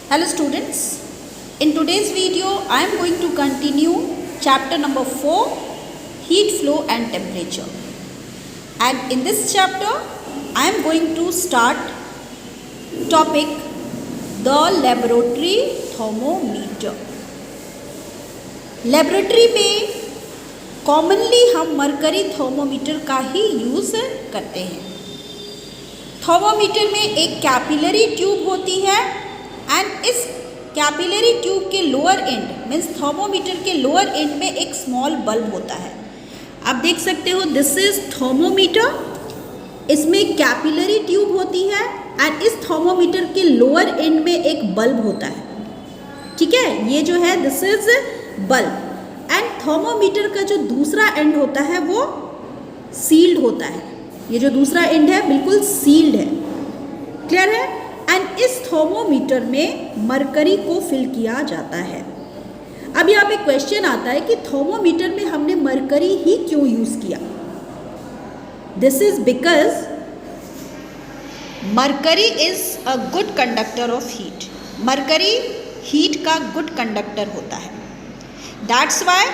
Hello students, in today's video I am going to continue chapter number 4, heat flow and temperature. And in this chapter I am going to start topic the laboratory thermometer. Laboratory में commonly हम mercury thermometer का ही use करते हैं। Thermometer में एक capillary tube होती है and इस कैपिलरी ट्यूब के लोअर एंड मीन्स थर्मोमीटर के लोअर एंड में एक स्मॉल बल्ब होता है। आप देख सकते हो दिस इज थर्मोमीटर, इसमें कैपिलरी ट्यूब होती है एंड इस थर्मोमीटर के लोअर एंड में एक बल्ब होता है। ठीक है, ये जो है this is bulb and thermometer का जो दूसरा एंड होता है वो सील्ड होता है। ये जो दूसरा एंड है बिल्कुल सील्ड है। क्लियर है? एंड इस थर्मोमीटर में मरकरी को फिल किया जाता है। अब यहाँ पे क्वेश्चन आता है कि थर्मोमीटर में हमने मरकरी ही क्यों यूज किया? This is because mercury is a good conductor of heat. Mercury heat का गुड कंडक्टर होता है। दैट्स वाई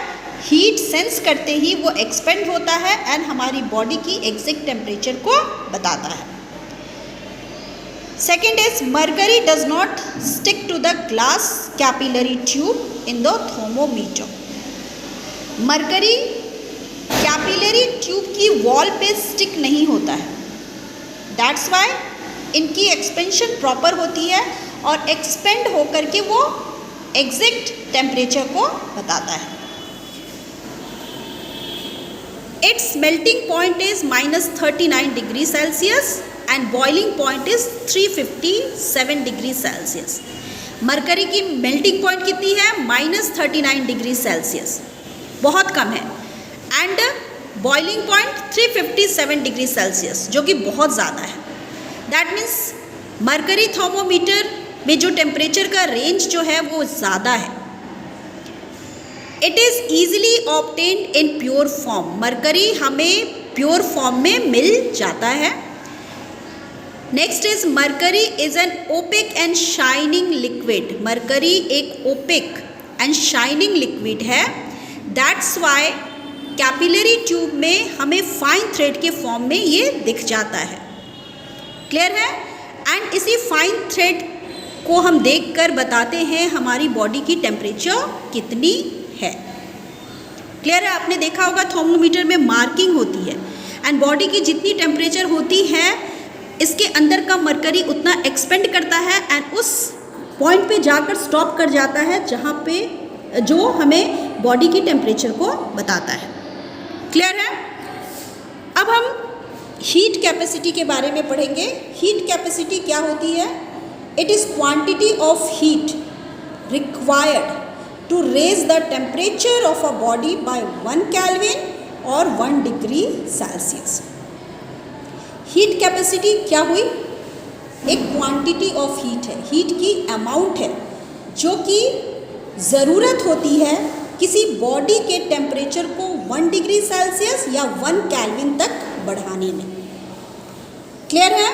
हीट सेंस करते ही वो एक्सपेंड होता है एंड हमारी बॉडी की एग्जैक्ट टेम्परेचर को बताता है। Second is mercury does not stick to the glass capillary tube in the thermometer. Mercury capillary tube की वॉल पे स्टिक नहीं होता है। दैट्स वाई इनकी एक्सपेंशन प्रॉपर होती है और एक्सपेंड होकर के वो एग्जैक्ट टेम्परेचर को बताता है। It's melting point is -39 degree Celsius and boiling point is 357 degree Celsius. Mercury की मेल्टिंग पॉइंट कितनी है? -39 डिग्री सेल्सियस, बहुत कम है। And boiling point 357 degree Celsius, जो कि बहुत ज़्यादा है। दैट मीन्स मरकरी थर्मोमीटर में जो टेम्परेचर का रेंज जो है वो ज़्यादा है। It is easily obtained in pure form. Mercury हमें प्योर फॉर्म में मिल जाता है। Next is mercury is an opaque and shining liquid. Mercury एक ओपेक एंड शाइनिंग लिक्विड है। दैट्स वाई कैपिलरी ट्यूब में हमें फाइन थ्रेड के फॉर्म में ये दिख जाता है। क्लियर है? एंड इसी फाइन थ्रेड को हम देखकर बताते हैं हमारी बॉडी की टेम्परेचर कितनी है। क्लियर है? आपने देखा होगा थर्मोमीटर में मार्किंग होती है एंड बॉडी की जितनी टेम्परेचर होती है इसके अंदर का मरकरी उतना एक्सपेंड करता है एंड उस पॉइंट पे जाकर स्टॉप कर जाता है जहाँ पे जो हमें बॉडी की टेम्परेचर को बताता है। क्लियर है? अब हम हीट कैपेसिटी के बारे में पढ़ेंगे। हीट कैपेसिटी क्या होती है? It is quantity of heat required to raise the temperature of a body by 1 Kelvin or 1 degree Celsius. Heat capacity क्या हुई? एक क्वांटिटी ऑफ हीट है, हीट की अमाउंट है जो कि ज़रूरत होती है किसी बॉडी के टेम्परेचर को 1 डिग्री सेल्सियस या 1 केल्विन तक बढ़ाने में। क्लियर है?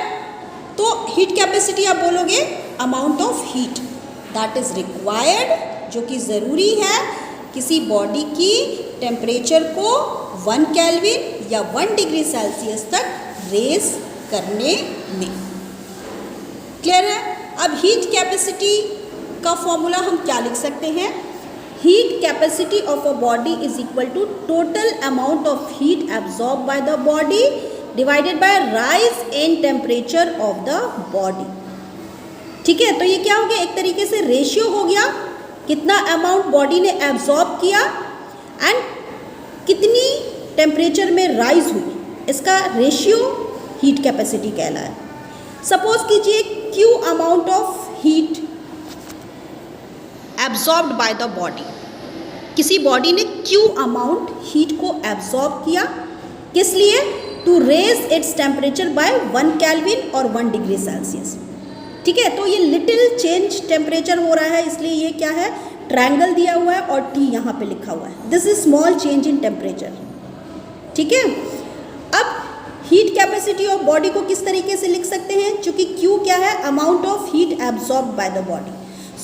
तो हीट कैपेसिटी आप बोलोगे amount of heat that is required, जो कि ज़रूरी है किसी बॉडी की टेम्परेचर को 1 केल्विन या 1 डिग्री सेल्सियस तक रेज करने में। क्लियर है? अब हीट कैपेसिटी का फॉर्मूला हम क्या लिख सकते हैं? Heat capacity of a body is equal to total amount of heat absorb by the body divided by rise in temperature of the body. ठीक है, तो ये क्या हो गया? एक तरीके से रेशियो हो गया, कितना अमाउंट बॉडी ने एब्जॉर्ब किया एंड कितनी टेम्परेचर में राइज हुई, इसका रेशियो हीट कैपेसिटी कहलाया। सपोज कीजिए Q amount of heat absorbed by the body. किसी बॉडी ने क्यू अमाउंट हीट को एब्जॉर्ब किया, किस लिए? To raise its temperature by 1 kelvin और 1 डिग्री सेल्सियस। ठीक है, तो ये लिटिल चेंज टेम्परेचर हो रहा है, इसलिए ये क्या है? ट्रायंगल दिया हुआ है और टी यहाँ पे लिखा हुआ है। This is small change in temperature. ठीक है, अब हीट कैपेसिटी ऑफ बॉडी को किस तरीके से लिख सकते हैं? चूंकि Q क्या है? Amount of heat absorb by the body.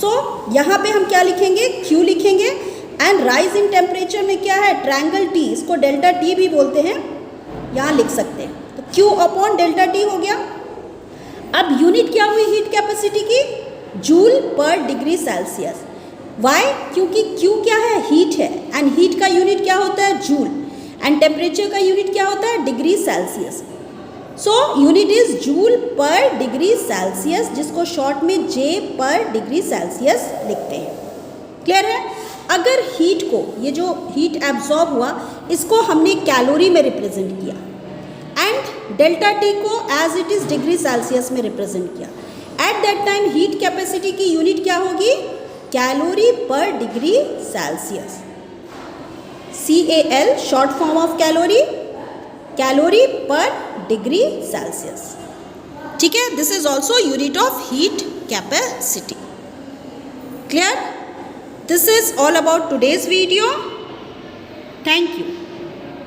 So यहाँ पे हम क्या लिखेंगे, Q लिखेंगे। एंड राइज इन टेम्परेचर में क्या है, ट्रायंगल T, इसको डेल्टा T भी बोलते हैं, यहाँ लिख सकते हैं। तो Q अपॉन डेल्टा T हो गया। अब यूनिट क्या हुई हीट कैपेसिटी की, joule per degree Celsius. Why, क्योंकि Q क्या है, हीट है, एंड हीट का यूनिट क्या होता है, जूल, एंड टेम्परेचर का यूनिट क्या होता है, degree Celsius. So unit is joule per degree Celsius, जिसको शॉर्ट में J पर डिग्री सेल्सियस लिखते हैं। क्लियर है। अगर हीट को, ये जो हीट एब्जॉर्ब हुआ, इसको हमने कैलोरी में रिप्रेजेंट किया, एंड डेल्टा T को as it is degree Celsius में रिप्रेजेंट किया, at that time heat capacity की यूनिट क्या होगी, calorie per degree Celsius. CAL short form of calorie, calorie per degree Celsius. ठीक है, this is also unit of heat capacity. Clear? This is all about today's video. Thank you.